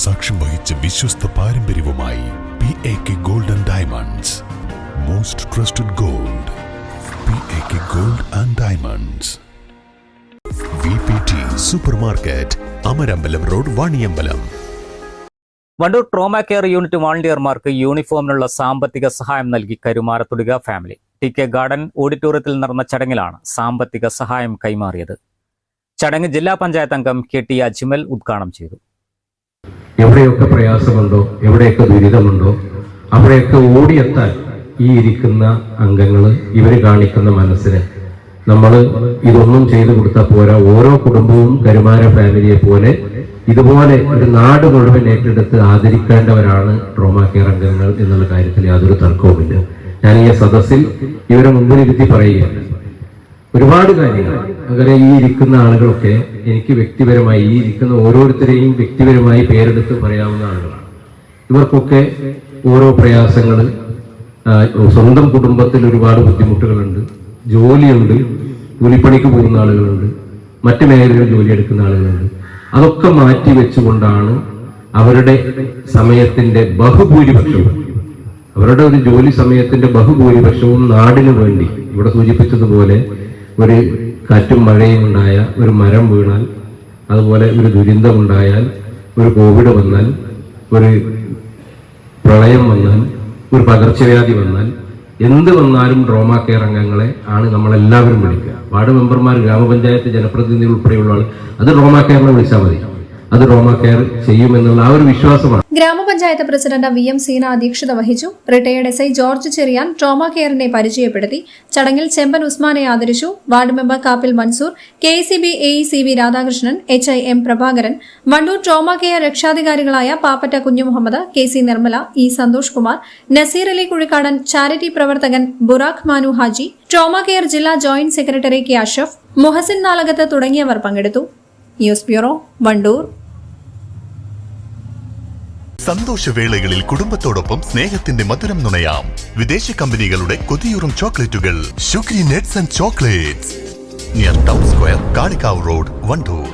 സാക്ഷ്യം വഹിച്ച വിശ്വസ്ത പാരമ്പര്യവുമായി PAK Gold and Diamonds. Most trusted gold. PAK Gold and Diamonds. VPT Supermarket, Amarambalam road, Vaniyambalam. Wandoor trauma care unit വോളണ്ടിയർമാർക്ക് യൂണിഫോമിനുള്ള സാമ്പത്തിക സഹായം നൽകി കരുമാരത്തുടിക ഫാമിലി. TK ഗാർഡൻ ഓഡിറ്റോറിയത്തിൽ നടന്ന ചടങ്ങിലാണ് സാമ്പത്തിക സഹായം കൈമാറിയത്. ചടങ്ങ് ജില്ലാ പഞ്ചായത്ത് അംഗം KT അജ്മൽ ഉദ്ഘാടനം ചെയ്തു. എവിടെയൊക്കെ പ്രയാസമുണ്ടോ, എവിടെയൊക്കെ ദുരിതമുണ്ടോ, അവിടെയൊക്കെ ഓടിയെത്താൻ ഈ ഇരിക്കുന്ന അംഗങ്ങൾ ഇവർ കാണിക്കുന്ന മനസ്സിന് നമ്മൾ ഇതൊന്നും ചെയ്തു കൊടുത്താൽ പോരാ. ഓരോ കുടുംബവും കരുമാര ഫാമിലിയെ പോലെ ഇതുപോലെ ഒരു നാട് മുഴുവൻ ഏറ്റെടുത്ത് ആദരിക്കേണ്ടവരാണ് ട്രോമ കെയർ അംഗങ്ങൾ എന്നുള്ള കാര്യത്തിൽ യാതൊരു തർക്കവുമില്ല. ഞാൻ ഈ സദസ്സിൽ ഇവരെ മുമ്പിലിരുത്തി പറയുകയാണ്. ഒരുപാട് കാര്യങ്ങൾ അങ്ങനെ ഈ ഇരിക്കുന്ന ആളുകളൊക്കെ എനിക്ക് വ്യക്തിപരമായി, ഈ ഇരിക്കുന്ന ഓരോരുത്തരെയും വ്യക്തിപരമായി പേരെടുത്ത് പറയാവുന്ന ആളുകളാണ്. ഇവർക്കൊക്കെ ഓരോ പ്രയാസങ്ങൾ, സ്വന്തം കുടുംബത്തിൽ ഒരുപാട് ബുദ്ധിമുട്ടുകളുണ്ട്, ജോലിയുണ്ട്, കൂലിപ്പണിക്ക് പോകുന്ന ആളുകളുണ്ട്, മറ്റു മേഖലകളിൽ ജോലിയെടുക്കുന്ന ആളുകളുണ്ട്. അതൊക്കെ മാറ്റി വെച്ചുകൊണ്ടാണ് അവരുടെ സമയത്തിന്റെ ബഹുഭൂരിപക്ഷവും, അവരുടെ ഒരു ജോലി സമയത്തിന്റെ ബഹുഭൂരിപക്ഷവും നാടിനു വേണ്ടി, ഇവിടെ സൂചിപ്പിച്ചതുപോലെ ഒരു കാറ്റും മഴയും ഉണ്ടായ, ഒരു മരം വീണാൽ, അതുപോലെ ഒരു ദുരന്തമുണ്ടായാൽ, ഒരു കോവിഡ് വന്നാൽ, ഒരു പ്രളയം വന്നാൽ, ഒരു പകർച്ചവ്യാധി വന്നാൽ, എന്ത് വന്നാലും ട്രോമ കെയർ അംഗങ്ങളെ ആണ് നമ്മളെല്ലാവരും വിളിക്കുക. വാർഡ് മെമ്പർമാർ, ഗ്രാമപഞ്ചായത്ത് ജനപ്രതിനിധികൾ ഉൾപ്പെടെയുള്ള ആൾ അത് ട്രോമ കെയറിനെ വിളിച്ചാൽ മതി. അത് ട്രോമ കെയർ ചെയ്യുമെന്നുള്ള ആ ഒരു വിശ്വാസമാണ്. ഗ്രാമപഞ്ചായത്ത് പ്രസിഡന്റ് VM സീന അധ്യക്ഷത വഹിച്ചു. Retired SI George Cherian trauma കെയറിനെ പരിചയപ്പെടുത്തി. ചടങ്ങിൽ ചെമ്പൻ ഉസ്മാനെ ആദരിച്ചു. Ward member Kappil Mansoor, KCB AECV Radhakrishnan, HIM Prabhakaran, Wandoor trauma care രക്ഷാധികാരികളായ Pappatta Kunhumuhammed, KC Nirmala, E Santhosh Kumar, Naseer Ali Kuzhikkadan, charity പ്രവർത്തകൻ ബുറാഖ് മാനു ഹാജി, ട്രോമ കെയർ ജില്ലാ joint secretary K Ashraf, Muhasin Nalakath തുടങ്ങിയവർ പങ്കെടുത്തു. News bureau, Wandoor. സന്തോഷവേളകളിൽ കുടുംബത്തോടൊപ്പം സ്നേഹത്തിന്റെ മധുരം നുണയാം. വിദേശ കമ്പനികളുടെ കൊതിയൂറും ചോക്ലേറ്റുകൾ sugary nets and chocolates, near town square, Kalikavu road, Wandoor.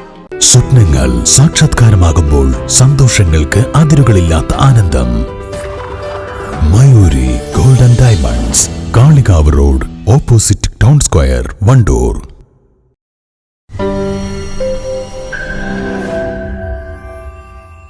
സ്വപ്നങ്ങൾ സാക്ഷാത്കാരമാകുമ്പോൾ സന്തോഷങ്ങൾക്ക് അതിരുകളില്ലാത്ത ആനന്ദം. Mayoori gold and diamonds, Kalikavu road, opposite town square, Wandoor.